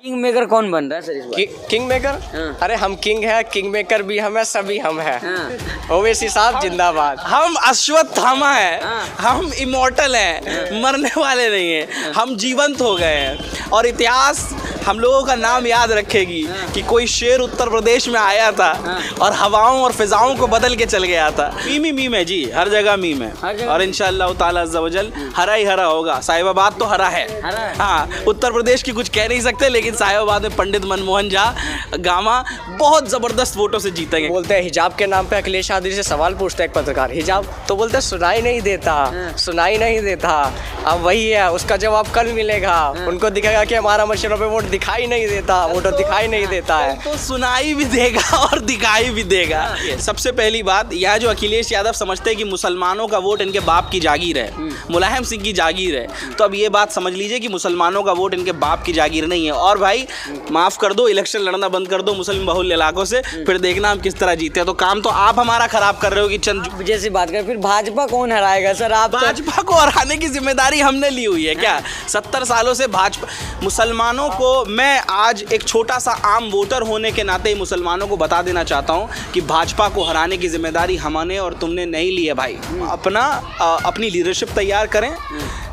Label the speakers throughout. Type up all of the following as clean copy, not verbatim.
Speaker 1: King maker कौन बन रहा है सर इस बार?
Speaker 2: King maker?
Speaker 1: हाँ।
Speaker 2: अरे हम किंग है, किंग मेकर भी हम है, सभी हम है।
Speaker 1: हाँ।
Speaker 2: ओवैसी साहब जिंदाबाद।
Speaker 3: हम अश्वत्थामा हैं,
Speaker 1: हाँ।
Speaker 3: हम इमोर्टल हैं, मरने वाले नहीं हैं, हम जीवंत हो गए हैं और इतिहास हम लोगों का नाम याद रखेगी कि कोई शेर उत्तर प्रदेश में आया था और हवाओं और फिजाओं को बदल के चल गया था। मीम ही मीम है जी, हर जगह मीम है
Speaker 1: हर जगह।
Speaker 3: और इंशाअल्लाह ताला अज़्ज़ा वजल हरा ही हरा होगा। साहिबाबाद तो हरा है।
Speaker 1: हरा है।
Speaker 3: हाँ, उत्तर प्रदेश की कुछ कह नहीं सकते, लेकिन साहिबाबाद में पंडित मनमोहन झा गामा बहुत ज़बरदस्त वोटों से जीतेंगे।
Speaker 2: बोलते हैं हिजाब के नाम पे अखिलेश यादव से सवाल पूछता है एक पत्रकार, हिजाब तो बोलते हैं सुनाई नहीं देता, सुनाई नहीं देता। अब वही है, उसका जवाब कल मिलेगा। उनको दिखेगा कि हमारा मशीनों पे वोट दिखाई नहीं देता, वोट दिखाई नहीं देता है।
Speaker 3: तो सुनाई भी देगा और दिखाई भी देगा। सबसे पहली बात, यह जो अखिलेश यादव समझते हैं कि मुसलमानों का वोट इनके बाप की जागीर है, मुलायम सिंह की जागीर है, तो अब ये बात समझ लीजिए कि मुसलमानों का वोट इनके बाप की जागीर नहीं है। और भाई माफ कर दो, इलेक्शन लड़ना बंद कर दो मुस्लिम बहुल इलाकों से, फिर देखना हम किस तरह जीते हैं। तो काम तो आप हमारा खराब कर रहे हो कि चंद
Speaker 1: जैसी बात करें, फिर भाजपा कौन हराएगा सर? आप
Speaker 3: भाजपा को हराने की जिम्मेदारी हमने ली हुई है क्या? 70 सालों से भाजपा मुसलमानों को, मैं आज एक छोटा सा आम वोटर होने के नाते मुसलमानों को बता देना चाहता हूं कि भाजपा को हराने की जिम्मेदारी हमने और तुमने नहीं ली है भाई। अपनी लीडरशिप तैयार करें।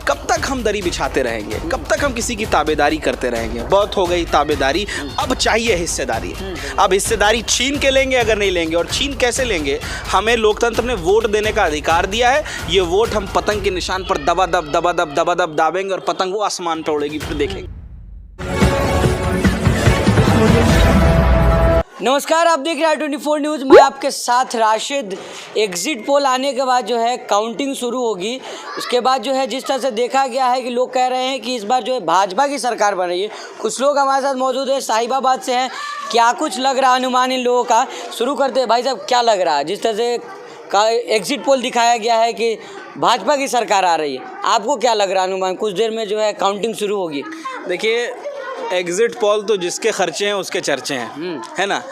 Speaker 3: कब तक हम दरी बिछाते रहेंगे? कब तक हम किसी की ताबेदारी करते रहेंगे? बहुत हो गई ताबेदारी, अब चाहिए हिस्सेदारी। अब हिस्सेदारी छीन के लेंगे, अगर नहीं लेंगे, और छीन कैसे लेंगे? हमें लोकतंत्र ने वोट देने का अधिकार दिया है। ये वोट हम पतंग के निशान पर दबा दाबेंगे और पतंग वो आसमान पर उड़ेगी, फिर देखेंगे।
Speaker 1: नमस्कार, आप देख रहे हैं 24 न्यूज़। मैं आपके साथ राशिद। एग्जिट पोल आने के बाद जो है काउंटिंग शुरू होगी। उसके बाद जो है जिस तरह से देखा गया है कि लोग कह रहे हैं कि इस बार जो है भाजपा की सरकार बन रही है। कुछ लोग हमारे साथ मौजूद है, साहिबाबाद से हैं। क्या कुछ लग रहा है अनुमान इन लोगों का? शुरू करते हैं भाई साहब, क्या लग रहा है? जिस तरह से का एग्जिट पोल दिखाया गया है कि भाजपा की सरकार आ रही है, आपको क्या लग रहा है अनुमान? कुछ देर में जो है काउंटिंग शुरू होगी।
Speaker 3: देखिए, एग्जिट पोल तो जिसके खर्चे हैं उसके चर्चे हैं, है ना।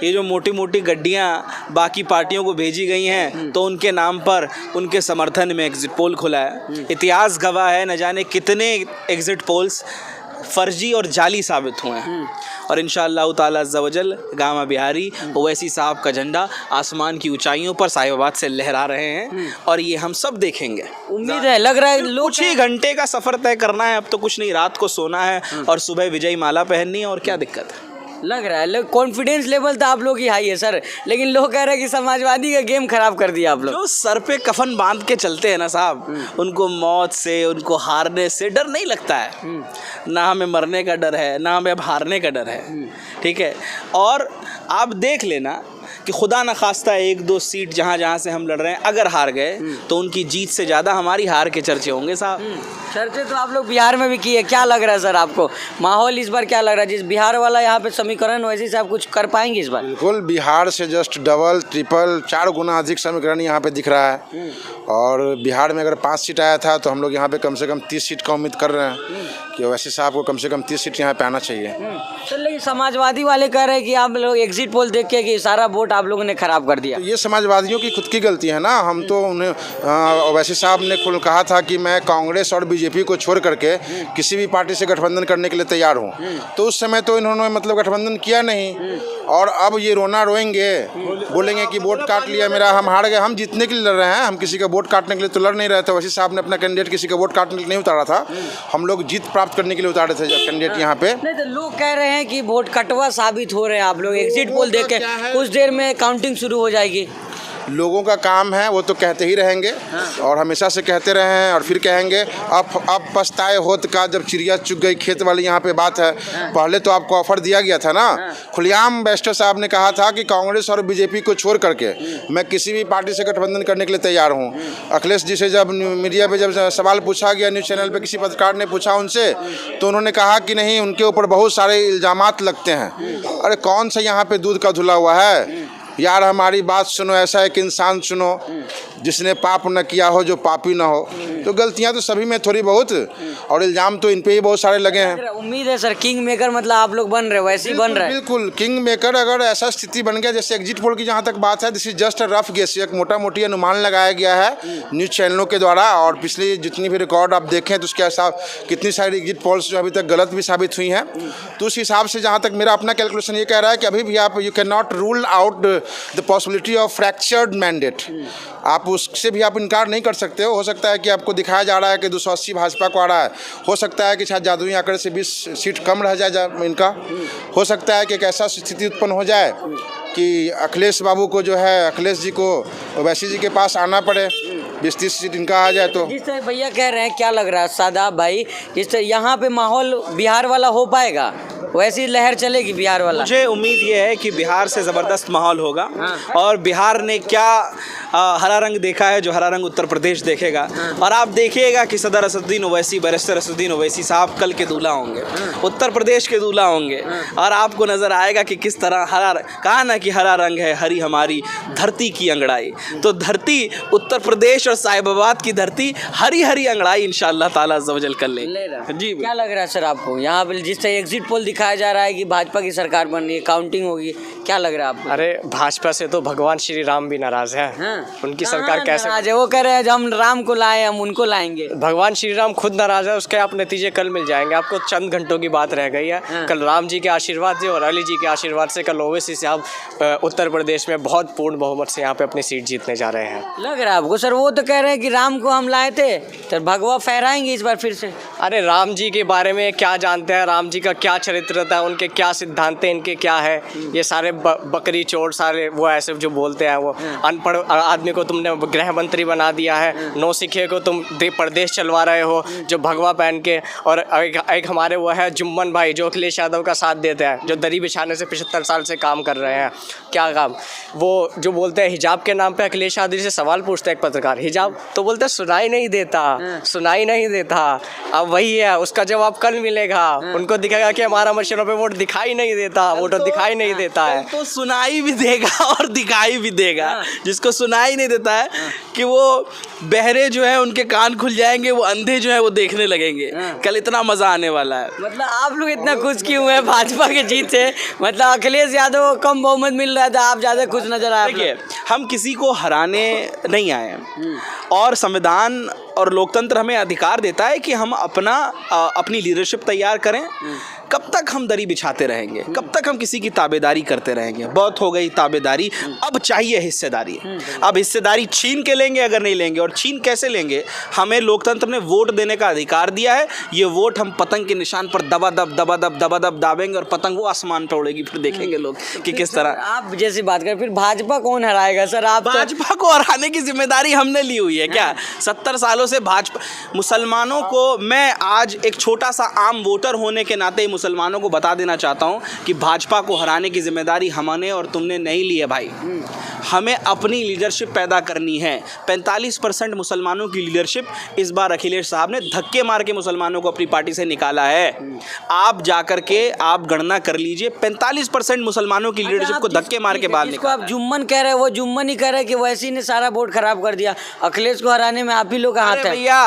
Speaker 3: ये जो मोटी मोटी गड्डियाँ बाकी पार्टियों को भेजी गई हैं, तो उनके नाम पर उनके समर्थन में एग्जिट पोल खुला है। इतिहास गवाह है, न जाने कितने एग्जिट पोल्स फर्जी और जाली साबित हुए हैं। और इंशाअल्लाह ताला अज़्ज़ा वजल गामा बिहारी ओवैसी साहब का झंडा आसमान की ऊंचाइयों पर साहिबाबाद से लहरा रहे हैं और ये हम सब देखेंगे।
Speaker 1: उम्मीद है, लग रहा है लोग
Speaker 3: कुछ ही घंटे का सफ़र तय करना है, अब तो कुछ नहीं, रात को सोना है और सुबह विजयी माला पहननी है, और क्या दिक्कत है?
Speaker 1: लग रहा है कॉन्फिडेंस लेवल तो आप लोग ही हाई है सर, लेकिन लोग कह रहे हैं कि समाजवादी का गेम खराब कर दिया आप लोग।
Speaker 3: जो सर पे कफन बांध के चलते हैं ना साहब, उनको मौत से, उनको हारने से डर नहीं लगता है। ना हमें मरने का डर है, ना हमें अब हारने का डर है, ठीक है। और आप देख लेना कि खुदा न खास्ता 1-2 सीट जहाँ जहाँ से हम लड़ रहे हैं, अगर हार गए तो उनकी जीत से ज़्यादा हमारी हार के चर्चे होंगे साहब।
Speaker 1: चर्चे तो आप लोग बिहार में भी किए। क्या लग रहा है सर आपको माहौल इस बार? क्या लग रहा है जिस बिहार वाला यहाँ पे समीकरण, वैसे से आप कुछ कर पाएंगे इस बार?
Speaker 4: बिल्कुल, बिहार से जस्ट डबल, ट्रिपल, 4 गुना अधिक समीकरण यहाँ पे दिख रहा है। और बिहार में अगर 5 सीट आया था तो हम लोग यहाँ पे कम से कम 30 सीट का उम्मीद कर रहे हैं कि ओवैसी साहब को कम से कम 30 सीट यहाँ पे आना चाहिए।
Speaker 1: सर लेकिन समाजवादी वाले कह रहे हैं कि आप लोग एग्जिट पोल देख के कि सारा वोट आप लोगों ने खराब कर दिया।
Speaker 4: तो ये समाजवादियों की खुद की गलती है ना। हम तो उन्हें ओवैसी साहब ने खुद कहा था कि मैं कांग्रेस और बीजेपी को छोड़ करके किसी भी पार्टी से गठबंधन करने के लिए तैयार हूँ, तो उस समय तो इन्होंने मतलब गठबंधन किया नहीं। और अब ये रोना रोएंगे, बोलेंगे कि वोट काट लिया मेरा, हम हार गए। हम जीतने के लिए लड़ रहे हैं, हम किसी का वोट काटने के लिए तो लड़ नहीं रहे थे। ओवैसी साहब ने अपना कैंडिडेट किसी का वोट काटने के लिए नहीं उतारा था, हम लोग जीत प्राप्त करने के लिए उतारे थे कैंडिडेट यहाँ पे।
Speaker 1: नहीं तो लोग कह रहे हैं कि वोट कटवा साबित हो रहे हैं आप लोग। एग्जिट पोल देख के कुछ देर में काउंटिंग शुरू हो जाएगी।
Speaker 4: लोगों का काम है, वो तो कहते ही रहेंगे और हमेशा से कहते रहे हैं और फिर कहेंगे। अब पछताए होत का जब चिड़िया चुग गई खेत वाली यहाँ पे बात है। पहले तो आपको ऑफर दिया गया था ना, खुलेआम बैरिस्टर साहब ने कहा था कि कांग्रेस और बीजेपी को छोड़ करके मैं किसी भी पार्टी से गठबंधन करने के लिए तैयार हूँ। अखिलेश जी से जब मीडिया पे जब सवाल पूछा गया, न्यूज़ चैनल पे किसी पत्रकार ने पूछा उनसे, तो उन्होंने कहा कि नहीं, उनके ऊपर बहुत सारे इल्ज़ामात लगते हैं। अरे कौन सा यहाँ पे दूध का धुला हुआ है यार, हमारी बात सुनो, ऐसा एक इंसान सुनो जिसने पाप न किया हो जो पापी न हो। तो गलतियां तो सभी में थोड़ी बहुत, और इल्ज़ाम तो इन पे ही बहुत सारे लगे हैं।
Speaker 1: उम्मीद है सर किंग मेकर मतलब आप लोग बन रहे हो, वैसे ही बन रहे हैं।
Speaker 4: बिल्कुल किंग मेकर अगर ऐसा स्थिति बन गया, जैसे एग्जिट पोल की जहाँ तक बात है, this is just a rough guess, एक मोटा मोटी अनुमान लगाया गया है न्यूज़ चैनलों के द्वारा, और पिछली जितनी भी रिकॉर्ड आप देखें तो उसके हिसाब कितनी सारी एग्जिट पोल्स जो अभी तक गलत भी साबित हुई हैं। तो उस हिसाब से जहाँ तक मेरा अपना कैलकुलेशन ये कह रहा है कि अभी भी आप you can not rule out the possibility of fractured mandate. आप उससे भी आप इनकार नहीं कर सकते हो सकता है कि आपको दिखाया जा रहा है कि 280 भाजपा को आ रहा है, हो सकता है कि शायद जादुई आंकड़े से 20 सीट कम रह जाए इनका, हो सकता है कि एक ऐसा स्थिति उत्पन्न हो जाए कि अखिलेश बाबू को जो है, अखिलेश जी को ओवैसी जी के पास आना पड़े, 20-30 सीट इनका आ जाए। तो
Speaker 1: जिस तरह भैया कह रहे हैं, क्या लग रहा है सादाब भाई, जिस तरह यहाँ पे माहौल बिहार वाला हो पाएगा, वैसी लहर चलेगी बिहार वाला?
Speaker 3: मुझे उम्मीद ये है कि बिहार से ज़बरदस्त माहौल होगा। और बिहार ने क्या हरा रंग देखा है जो हरा रंग उत्तर प्रदेश देखेगा। और आप देखिएगा कि सदर असदुद्दीन ओवैसी, बैरिस्टर असदुद्दीन ओवैसी साहब कल के दूल्हा होंगे, उत्तर प्रदेश के दूल्हा होंगे। और आपको नज़र आएगा कि किस तरह कहा ना कि हरा रंग है हरी हमारी धरती की अंगड़ाई, तो धरती उत्तर प्रदेश और साहिबाबाद की धरती हरी हरी अंगड़ाई इंशाअल्लाह ताला अज़्ज़ व जल कर लेंगे। जी
Speaker 1: क्या लग रहा है सर आपको यहाँ पे, जिस तरह एग्जिट पोल दिखाया जा रहा है कि भाजपा की सरकार बन रही है, काउंटिंग होगी, क्या लग रहा है आपको?
Speaker 2: अरे भाजपा से तो भगवान श्री राम भी नाराज है। उनकी सरकार कैसे
Speaker 1: नाराज है? वो कह रहे हैं हम राम को लाए, हम उनको लाएंगे।
Speaker 2: भगवान श्री राम खुद नाराज है, उसके आप नतीजे कल मिल जाएंगे आपको। चंद घंटों की बात रह गई है। कल राम जी के आशीर्वाद से और अली जी के आशीर्वाद से कल ओवैसी साहब उत्तर प्रदेश में बहुत पूर्ण बहुमत से यहाँ पे अपनी सीट जीतने जा रहे हैं।
Speaker 1: लग रहा है आपको सर? वो तो कह रहे हैं कि राम को हम लाए थे, तो भगवा फहराएंगे इस बार फिर से।
Speaker 2: अरे राम जी के बारे में क्या जानते हैं, राम जी का क्या चरित्र था, उनके क्या सिद्धांत हैं, इनके क्या है? ये सारे बकरी चोर सारे वो ऐसे जो बोलते हैं, वो अनपढ़ आदमी को तुमने गृह मंत्री बना दिया है, नौसिखे को तुम प्रदेश चलवा रहे हो जो भगवा पहन के। और एक हमारे वो है जुम्मन भाई जो अखिलेश यादव का साथ देते हैं, जो दरी बिछाने से 75 साल से काम कर रहे हैं। क्या काम? वो जो बोलते हैं हिजाब के नाम पे अखिलेश यादव से सवाल पूछते हैं एक पत्रकार, हिजाब तो बोलते हैं सुनाई नहीं देता, सुनाई नहीं देता। अब वही है, उसका जवाब कल मिलेगा। उनको दिखेगा कि हमारा मशीनों पे वोट दिखाई नहीं देता, वोट दिखाई नहीं देता है।
Speaker 3: तो सुनाई भी देगा और दिखाई भी देगा। जिसको सुनाई नहीं देता है कि वो बहरे जो है उनके कान खुल जाएंगे, वो अंधे जो है वो देखने लगेंगे। कल इतना मजा आने वाला है।
Speaker 1: मतलब आप लोग इतना खुश क्यों हैं भाजपा के जीत से? मतलब अखिलेश यादव को कम बहुमत मिल रहा था, आप ज्यादा खुश नजर आए।
Speaker 3: देखिए, हम किसी को हराने नहीं आए हैं, और संविधान और लोकतंत्र हमें अधिकार देता है कि हम अपनी लीडरशिप तैयार करें। कब तक हम दरी बिछाते रहेंगे? कब तक हम किसी की ताबेदारी करते रहेंगे? बहुत हो गई ताबेदारी, अब चाहिए हिस्सेदारी। अब हिस्सेदारी छीन के लेंगे अगर नहीं लेंगे, और छीन कैसे लेंगे? हमें लोकतंत्र ने वोट देने का अधिकार दिया है। ये वोट हम पतंग के निशान पर दबादब दाबेंगे, और पतंग वो आसमान पर उड़ेगी। फिर देखेंगे लोग कि किस तरह।
Speaker 1: आप जैसी बात करें, फिर भाजपा कौन हराएगा सर? आप
Speaker 3: भाजपा को हराने की जिम्मेदारी हमने ली हुई है। क्या 70 सालों से भाजपा मुसलमानों को, मैं आज एक छोटा सा आम वोटर होने के नाते मुसलमानों को बता देना चाहता हूं कि भाजपा को हराने की जिम्मेदारी हमने और तुमने नहीं ली है भाई। हमें अपनी लीडरशिप पैदा करनी है। 45% मुसलमानों की लीडरशिप इस बार अखिलेश साहब ने धक्के मार के मुसलमानों को अपनी पार्टी से निकाला है। आप जाकर के आप गणना कर लीजिए, 45% मुसलमानों की लीडरशिप को धक्के मार के बाहर निकाला।
Speaker 1: आप जुम्मन कह रहे हैं, वो जुम्मन ही कह रहे हैं कि वैसी ने सारा वोट खराब कर दिया। अखिलेश को हराने में आप ही लोग हाथ है
Speaker 3: भैया।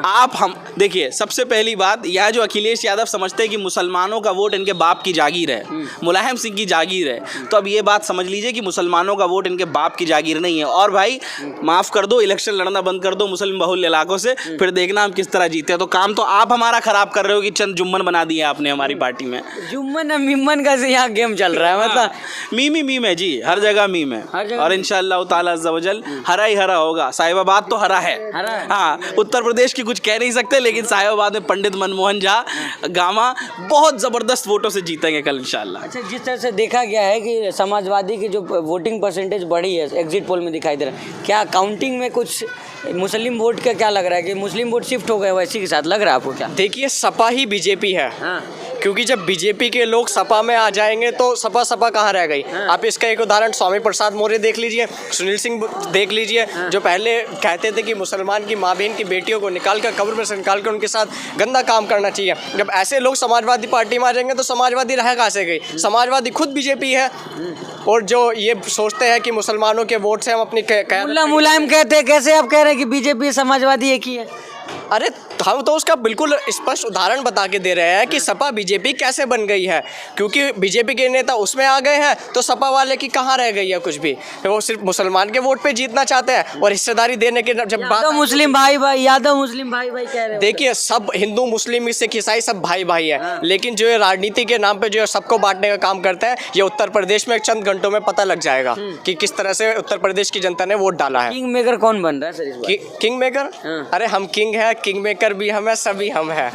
Speaker 3: आप हम देखिए, सबसे पहली बात यह जो अखिलेश यादव समझते हैं कि मुसलमानों का वोट इनके बाप की जागीर है, मुलायम सिंह की जागीर है, तो अब ये बात समझ लीजिए कि मुसलमानों का वोट इनके बाप की जागीर नहीं है। और भाई माफ कर दो, इलेक्शन लड़ना बंद कर दो मुस्लिम बहुल इलाकों से, फिर देखना हम किस तरह जीते हैं। तो काम तो आप हमारा खराब कर रहे हो कि चंद जुम्मन बना दिए आपने हमारी पार्टी में।
Speaker 1: जुम्मन मिम्मन का यहाँ गेम चल रहा है। मतलब
Speaker 3: मीम है जी, हर जगह मीम है। और इंशाअल्लाह ताला अज़्ज़ व जल हरा ही हरा होगा। साहिबाबाद तो हरा है। हाँ, उत्तर प्रदेश की कुछ कह नहीं सकते, लेकिन साहिबाबाद में पंडित मनमोहन झा गामा बहुत ज़बरदस्त वोटों से जीतेंगे कल इंशाअल्लाह।
Speaker 1: अच्छा, जिस तरह से देखा गया है कि समाजवादी की जो वोटिंग परसेंटेज बढ़ी है, एग्जिट पोल में दिखाई दे रहा है, क्या काउंटिंग में कुछ मुस्लिम वोट का क्या लग रहा है कि मुस्लिम वोट शिफ्ट हो गए वैसी के साथ लग रहा है आपको? क्या
Speaker 2: देखिए, सपा ही बीजेपी है। क्योंकि जब बीजेपी के लोग सपा में आ जाएंगे तो सपा कहाँ रह गई। आप इसका एक उदाहरण स्वामी प्रसाद मौर्य देख लीजिए, सुनील सिंह देख लीजिए, जो पहले कहते थे कि मुसलमान की माँ बहन की बेटियों को निकाल कर कब्र में से निकाल कर उनके साथ गंदा काम करना चाहिए। जब ऐसे लोग समाजवादी पार्टी में आ जाएंगे तो समाजवादी रह कहाँ से गई। समाजवादी खुद बीजेपी है, और जो ये सोचते हैं कि मुसलमानों के वोट से हम अपनी
Speaker 1: मुल्ला मुलायम कहते हैं, कैसे आप कह रहे हैं कि बीजेपी समाजवादी एक ही है?
Speaker 2: अरे हम तो उसका बिल्कुल स्पष्ट उदाहरण बता के दे रहे हैं कि सपा बीजेपी कैसे बन गई है। क्योंकि बीजेपी के नेता उसमें आ गए हैं तो सपा वाले की कहाँ रह गई है कुछ भी। वो सिर्फ मुसलमान के वोट पे जीतना चाहते हैं और हिस्सेदारी देने के जब बात
Speaker 1: मुस्लिम भाई भाई यादव मुस्लिम भाई भाई कह रहे हैं।
Speaker 2: देखिए, सब हिंदू मुस्लिम सिख ईसाई सब भाई भाई है, लेकिन जो ये राजनीति के नाम पे जो सबको बांटने का काम करते हैं, ये उत्तर प्रदेश में चंद घंटों में पता लग जाएगा कि किस तरह से उत्तर प्रदेश की जनता ने वोट डाला है।
Speaker 1: किंग मेकर कौन बन रहा है सर इस बार?
Speaker 2: King maker? अरे हम किंग है, किंग मेकर भी हम है, सभी हम है।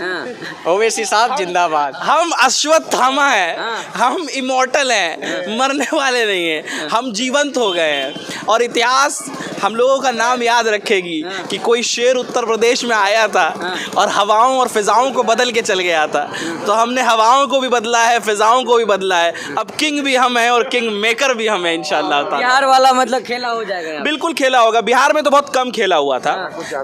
Speaker 2: ओवैसी साहब जिंदाबाद।
Speaker 3: हम अश्वत्थामा हैं, हम इमॉर्टल हैं, मरने वाले नहीं हैं, हम जीवंत हो गए हैं। और इतिहास हम लोगों का नाम याद रखेगी कि कोई शेर उत्तर प्रदेश में आया था और हवाओं और फिजाओं को बदल के चल गया था। तो हमने हवाओं को भी बदला है, फिजाओं को भी बदला है। अब किंग भी हम हैं और किंग मेकर भी हम हैं इंशाल्लाह ताला।
Speaker 1: बिहार वाला मतलब खेला हो जाएगा यहाँ?
Speaker 3: बिल्कुल खेला होगा। बिहार में तो बहुत कम खेला हुआ था।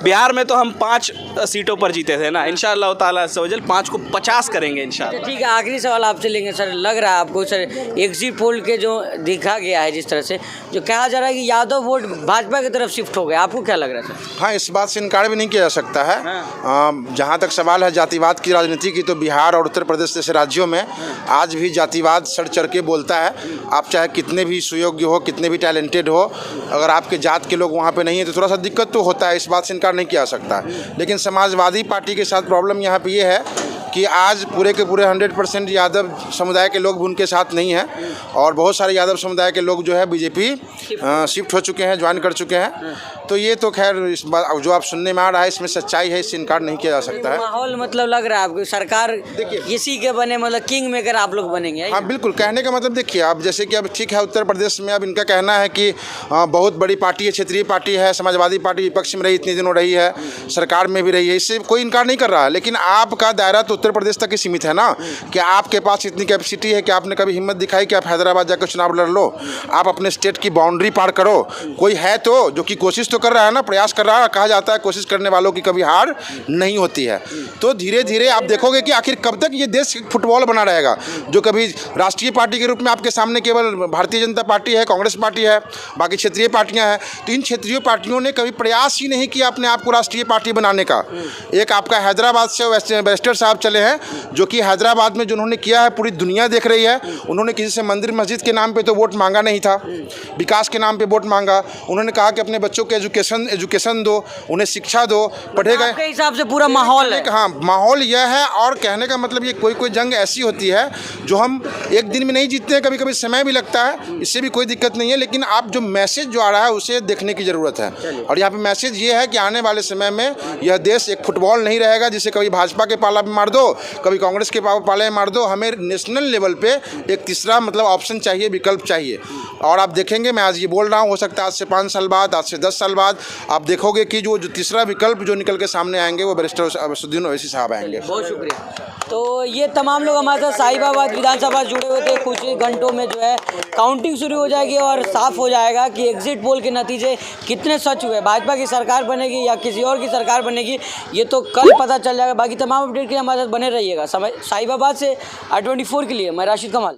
Speaker 3: बिहार में तो हम 5 सीटों पर जीते थे ना। इंशाल्लाह ताला से 5 को 50 करेंगे इंशाल्लाह।
Speaker 1: ठीक है, आखिरी सवाल आपसे लेंगे सर। लग रहा है आपको सर एग्जिट पोल के जो दिखा गया है जिस तरह से, जो कहा जा रहा है कि यादव वोट भाजपा की तरफ शिफ्ट हो गया, आपको क्या लग रहा है सर?
Speaker 4: हाँ, इस बात से इनकार भी नहीं किया जा सकता है। जहाँ तक सवाल है जातिवाद की राजनीति की, तो बिहार और उत्तर प्रदेश जैसे राज्यों में आज भी जातिवाद सड़ चढ़ के बोलता है। आप चाहे कितने भी सुयोग्य हो, कितने भी टैलेंटेड हो, अगर आपके जात के लोग वहाँ पे नहीं है तो थोड़ा सा दिक्कत तो होता है। इस बात से इनकार नहीं किया जा सकता। लेकिन समाजवादी पार्टी के साथ प्रॉब्लम यहाँ पे ये है कि आज पूरे के पूरे 100% यादव समुदाय के लोग भी उनके साथ नहीं हैं, और बहुत सारे यादव समुदाय के लोग जो है बीजेपी शिफ्ट हो चुके हैं, ज्वाइन कर चुके हैं। तो ये तो खैर इस बात जो आप सुनने में आ रहा है इसमें सच्चाई है, इससे इनकार नहीं किया जा सकता है।
Speaker 1: माहौल मतलब लग रहा है आपको सरकार किसी के बने, मतलब किंग मेकर आप लोग बनेंगे?
Speaker 4: हाँ बिल्कुल, कहने का मतलब देखिए, अब जैसे कि अब ठीक है उत्तर प्रदेश में अब इनका कहना है कि बहुत बड़ी पार्टी है, क्षेत्रीय पार्टी है, समाजवादी पार्टी विपक्ष में रही, इतने दिनों रही है, सरकार में भी रही है, इससे कोई इनकार नहीं कर रहा है। लेकिन आपका दायरा तो उत्तर प्रदेश तक ही सीमित है ना। कि आपके पास इतनी कैपेसिटी है कि आपने कभी हिम्मत दिखाई कि आप हैदराबाद जाकर चुनाव लड़ लो, आप अपने स्टेट की बाउंड्री पार करो। कोई है तो जो कि कोशिश तो कर रहा है ना, प्रयास कर रहा है। कहा जाता है कोशिश करने वालों की कभी हार नहीं होती है। तो धीरे धीरे आप देखोगे कि आखिर कब तक ये देश फुटबॉल बना रहेगा, जो कभी राष्ट्रीय पार्टी के रूप में आपके सामने केवल भारतीय जनता पार्टी है, कांग्रेस पार्टी है, बाकी क्षेत्रीय पार्टियां हैं। तो इन क्षेत्रीय पार्टियों ने कभी प्रयास ही नहीं किया अपने आप को राष्ट्रीय पार्टी बनाने का। एक आपका हैदराबाद से बैरिस्टर साहब चले हैं, जो कि हैदराबाद में जो उन्होंने किया है पूरी दुनिया देख रही है। उन्होंने किसी से मंदिर मस्जिद के नाम पे तो वोट मांगा नहीं था, विकास के नाम पे वोट मांगा। उन्होंने कहा कि अपने बच्चों को एजुकेशन दो, उन्हें शिक्षा दो, पढ़ेगा।
Speaker 1: आपके हिसाब से पूरा माहौल है?
Speaker 4: हाँ, माहौल यह है। और कहने का मतलब ये कोई जंग ऐसी होती है जो हम एक दिन में नहीं जीतते हैं, कभी कभी समय भी लगता है, इससे भी कोई दिक्कत नहीं है। लेकिन आप जो मैसेज जो आ रहा है उसे देखने की ज़रूरत है। और यहाँ पे मैसेज ये है कि आने वाले समय में यह देश एक फुटबॉल नहीं रहेगा जिसे कभी भाजपा के पाला में मार दो, कभी कांग्रेस के पाले में मार दो। हमें नेशनल लेवल पे एक तीसरा मतलब ऑप्शन चाहिए, विकल्प चाहिए। और आप देखेंगे, मैं आज ये बोल रहा हूँ, हो सकता है आज से 5 साल बाद, आज से 10 साल बाद आप देखोगे कि जो तीसरा विकल्प जो निकल के सामने आएंगे वो बैरिस्टर असदुद्दीन ओवैसी साहब आएंगे।
Speaker 1: बहुत शुक्रिया। तो ये तमाम लोग हमारे साथ साहिबाबाद विधानसभा जुड़े हुए थे। कुछ ही घंटों में जो है काउंटिंग शुरू हो जाएगी और साफ हो जाएगा कि एग्जिट पोल के नतीजे कितने सच हुए, भाजपा की सरकार बनेगी या किसी और की सरकार बनेगी, ये तो कल पता चल जाएगा। बाकी तमाम अपडेट के लिए हमारे साथ बने रहिएगा। साहिबाबाद से i24 के लिए मैं राशिद कमाल।